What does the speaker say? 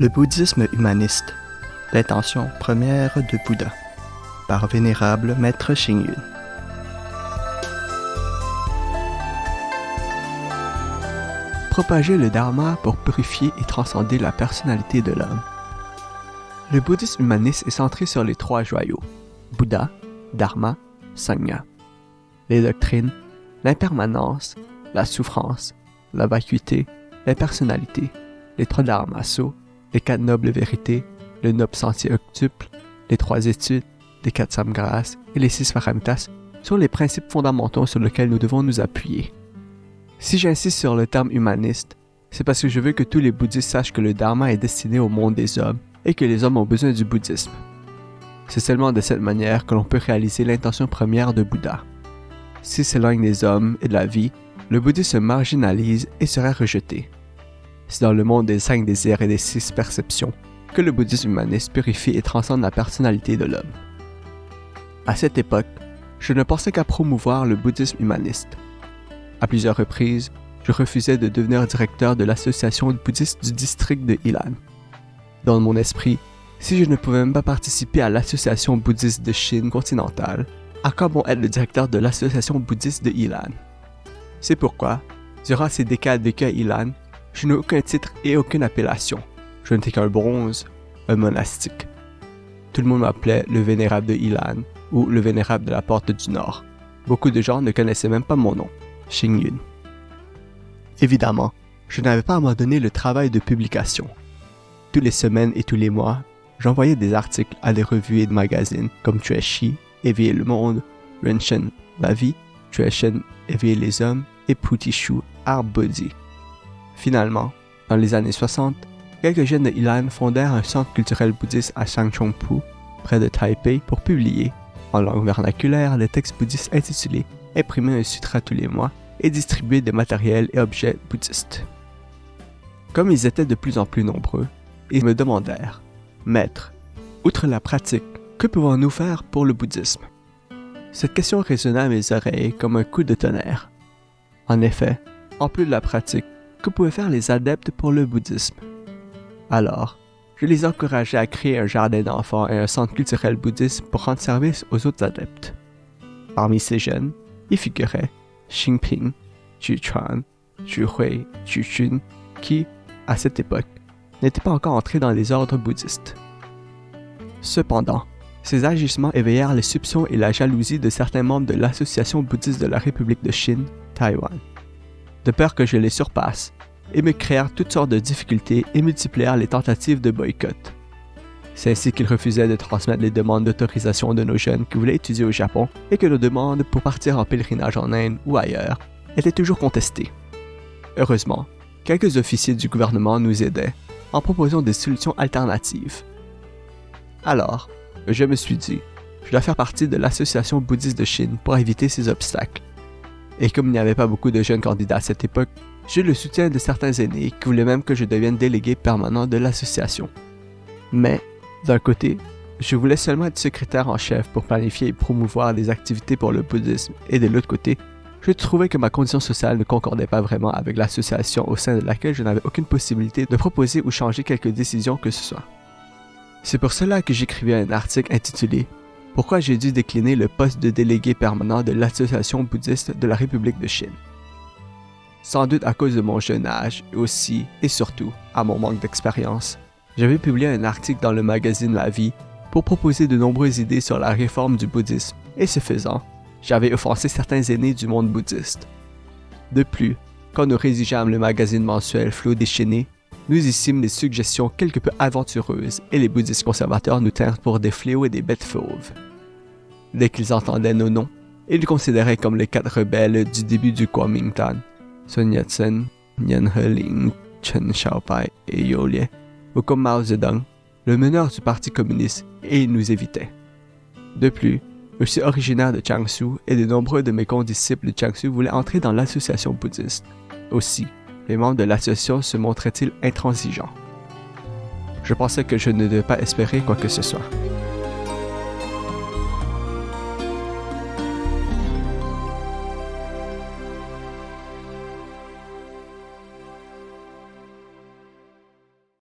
Le bouddhisme humaniste, l'intention première de Bouddha, par Vénérable Maître Xing Yun. Propager le dharma pour purifier et transcender la personnalité de l'homme. Le bouddhisme humaniste est centré sur les trois joyaux, Bouddha, Dharma, Sangha. Les doctrines, l'impermanence, la souffrance, la vacuité, l'impersonnalité, les trois dharmassos, les quatre nobles vérités, le noble sentier octuple, les trois études, les quatre samgaras et les six paramitas sont les principes fondamentaux sur lesquels nous devons nous appuyer. Si j'insiste sur le terme humaniste, c'est parce que je veux que tous les bouddhistes sachent que le dharma est destiné au monde des hommes et que les hommes ont besoin du bouddhisme. C'est seulement de cette manière que l'on peut réaliser l'intention première de Bouddha. S'il s'éloigne des hommes et de la vie, le bouddhisme se marginalise et sera rejeté. C'est dans le monde des cinq désirs et des six perceptions que le bouddhisme humaniste purifie et transcende la personnalité de l'homme. À cette époque, je ne pensais qu'à promouvoir le bouddhisme humaniste. À plusieurs reprises, je refusais de devenir directeur de l'association bouddhiste du district de Ilan. Dans mon esprit, si je ne pouvais même pas participer à l'association bouddhiste de Chine continentale, à quoi bon être le directeur de l'association bouddhiste de Ilan? C'est pourquoi, durant ces décades vécues à Ilan, je n'ai aucun titre et aucune appellation. Je n'étais qu'un bronze, un monastique. Tout le monde m'appelait le Vénérable de Ilan ou le Vénérable de la Porte du Nord. Beaucoup de gens ne connaissaient même pas mon nom, Xing Yun. Évidemment, je n'avais pas abandonné le travail de publication. Toutes les semaines et tous les mois, j'envoyais des articles à des revues et des magazines comme Chueshi, Éveiller le monde, Renshen, La vie, Chuechen, Éveiller les hommes et Putishu, Art Body. Finalement, dans les années 60, quelques jeunes de Ilan fondèrent un centre culturel bouddhiste à Shangchongpu, près de Taipei, pour publier, en langue vernaculaire, des textes bouddhistes intitulés « Imprimer un sutra tous les mois » et distribuer des matériels et objets bouddhistes. Comme ils étaient de plus en plus nombreux, ils me demandèrent « Maître, outre la pratique, que pouvons-nous faire pour le bouddhisme ?» Cette question résonna à mes oreilles comme un coup de tonnerre. En effet, en plus de la pratique, que pouvaient faire les adeptes pour le bouddhisme? Alors, je les encourageais à créer un jardin d'enfants et un centre culturel bouddhiste pour rendre service aux autres adeptes. Parmi ces jeunes, y figuraient Xingping, Chuchuan, Chuhui, Chuchun, qui, à cette époque, n'étaient pas encore entrés dans les ordres bouddhistes. Cependant, ces agissements éveillèrent les soupçons et la jalousie de certains membres de l'Association bouddhiste de la République de Chine, Taïwan. De peur que je les surpasse, ils me créèrent toutes sortes de difficultés et multiplièrent les tentatives de boycott. C'est ainsi qu'ils refusaient de transmettre les demandes d'autorisation de nos jeunes qui voulaient étudier au Japon et que nos demandes pour partir en pèlerinage en Inde ou ailleurs étaient toujours contestées. Heureusement, quelques officiers du gouvernement nous aidaient en proposant des solutions alternatives. Alors, je me suis dit, je dois faire partie de l'Association bouddhiste de Chine pour éviter ces obstacles. Et comme il n'y avait pas beaucoup de jeunes candidats à cette époque, j'ai eu le soutien de certains aînés qui voulaient même que je devienne délégué permanent de l'association. Mais, d'un côté, je voulais seulement être secrétaire en chef pour planifier et promouvoir des activités pour le bouddhisme, et de l'autre côté, je trouvais que ma condition sociale ne concordait pas vraiment avec l'association au sein de laquelle je n'avais aucune possibilité de proposer ou changer quelque décision que ce soit. C'est pour cela que j'écrivais un article intitulé « Pourquoi j'ai dû décliner le poste de délégué permanent de l'Association bouddhiste de la République de Chine ». Sans doute à cause de mon jeune âge, et aussi, et surtout, à mon manque d'expérience, j'avais publié un article dans le magazine La Vie pour proposer de nombreuses idées sur la réforme du bouddhisme, et ce faisant, j'avais offensé certains aînés du monde bouddhiste. De plus, quand nous rédigeâmes le magazine mensuel Flot déchaîné, nous hissîmes des suggestions quelque peu aventureuses et les bouddhistes conservateurs nous tinrent pour des fléaux et des bêtes fauves. Dès qu'ils entendaient nos noms, ils nous considéraient comme les quatre rebelles du début du Kuomintang, Sun Yat-sen, Yan He-ling, Chen Xiaobai et You Lie, ou comme Mao Zedong, le meneur du Parti communiste, et ils nous évitaient. De plus, je suis originaire de Jiangsu et de nombreux de mes condisciples de Jiangsu voulaient entrer dans l'association bouddhiste. Aussi, les membres de l'association se montraient-ils intransigeants. Je pensais que je ne devais pas espérer quoi que ce soit.